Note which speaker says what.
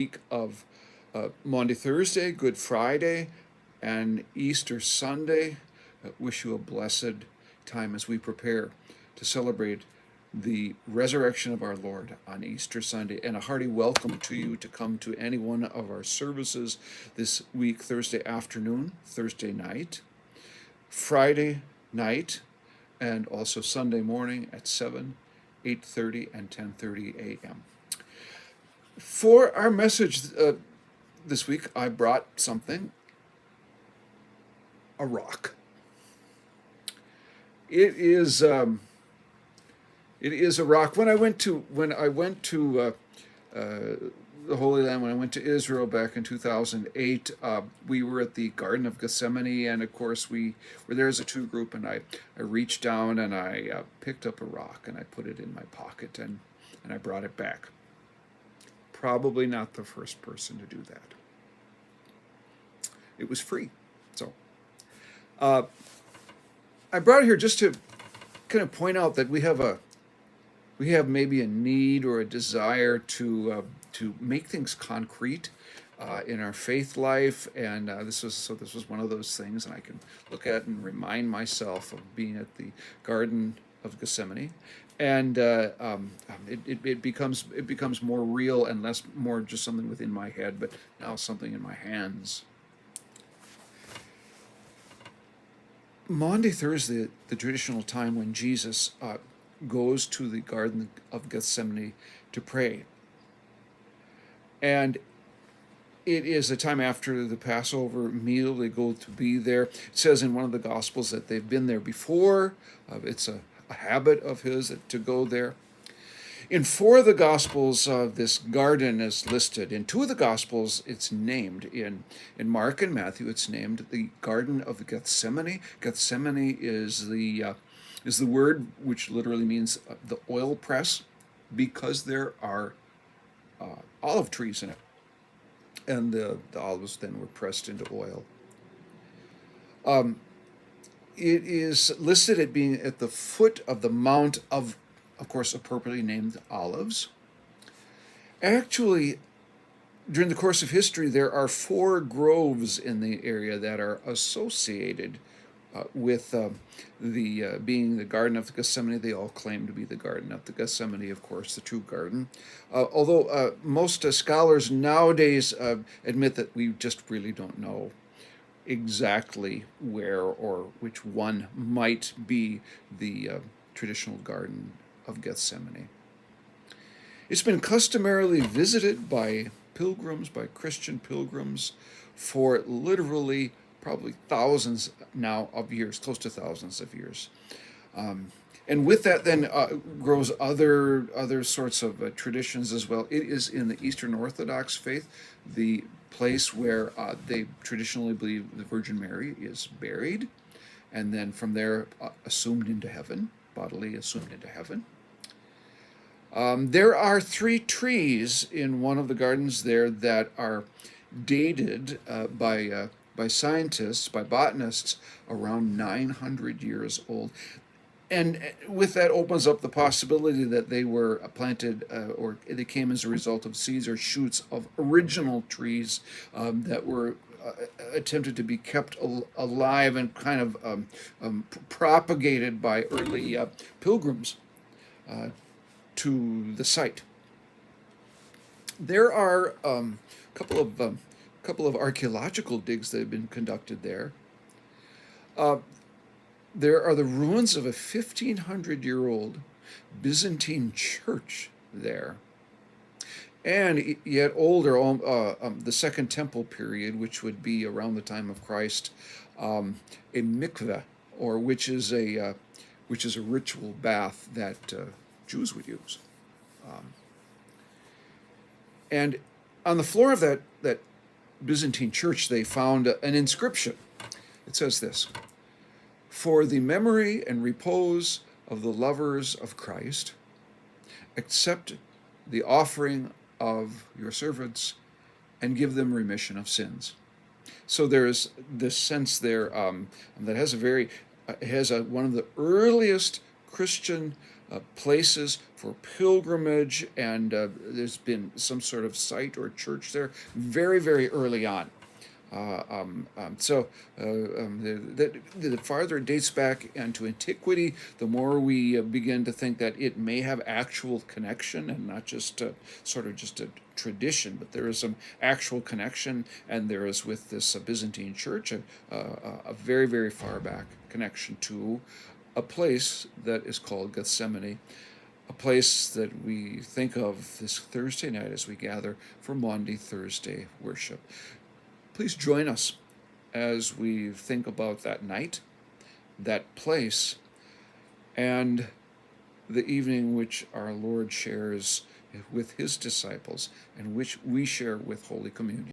Speaker 1: week of Maundy Thursday, Good Friday, and Easter Sunday. Wish you a blessed time as we prepare to celebrate the resurrection of our Lord on Easter Sunday, and a hearty welcome to you to come to any one of our services this week, Thursday afternoon, Thursday night, Friday night, and also Sunday morning at 7, 8:30, and 10:30 a.m. For our message this week, I brought something, a rock. It is a rock. When I went to the Holy Land, when I went to Israel back in 2008, we were at the Garden of Gethsemane, and of course we were there as a two group, and I reached down and I picked up a rock and I put it in my pocket and I brought it back. Probably not the first person to do that. It was free. So I brought it here just to kind of point out that we have maybe a need or a desire to make things concrete in our faith life, and this was one of those things, and I can look at and remind myself of being at the Garden of Gethsemane, and it becomes more real and less more just something within my head, but now something in my hands. Maundy Thursday, the traditional time when Jesus goes to the Garden of Gethsemane to pray. And it is a time after the Passover meal. They go to be there. It says in one of the Gospels that they've been there before. It's a habit of his to go there. In 4 of the Gospels, this garden is listed. In 2 of the Gospels, it's named. In Mark and Matthew, it's named the Garden of Gethsemane. Gethsemane is the word which literally means the oil press, because there are olive trees in it, and the olives then were pressed into oil. It is listed at being at the foot of the Mount of course, appropriately named Olives. Actually, during the course of history, there are 4 groves in the area that are associated with being the Garden of Gethsemane. They all claim to be the Garden of the Gethsemane, of course, the true garden. Although most scholars nowadays admit that we just really don't know exactly where or which one might be the traditional Garden of Gethsemane. It's been customarily visited by pilgrims, by Christian pilgrims, for literally probably thousands now of years, close to thousands of years. And with that then grows other sorts of traditions as well. It is in the Eastern Orthodox faith, the place where they traditionally believe the Virgin Mary is buried, and then from there assumed into heaven, bodily assumed into heaven. There are 3 trees in one of the gardens there that are dated by scientists, by botanists, around 900 years old. And with that opens up the possibility that they were planted or they came as a result of seeds or shoots of original trees that were attempted to be kept alive and kind of propagated by early pilgrims to the site. There are a couple of archaeological digs that have been conducted there. There are the ruins of a 1,500-year-old Byzantine church there, and yet older, the Second Temple period, which would be around the time of Christ, a mikveh, or which is a ritual bath that Jews would use. And on the floor of that Byzantine church, they found an inscription. It says this: "For the memory and repose of the lovers of Christ, accept the offering of your servants and give them remission of sins." So there's this sense there that has one of the earliest Christian places for pilgrimage, and there's been some sort of site or church there very, very early on. The farther it dates back into antiquity, the more we begin to think that it may have actual connection and not just sort of just a tradition, but there is some actual connection, and there is with this Byzantine church a very, very far back connection to a place that is called Gethsemane, a place that we think of this Thursday night as we gather for Maundy Thursday worship. Please join us as we think about that night, that place, and the evening which our Lord shares with his disciples and which we share with Holy Communion.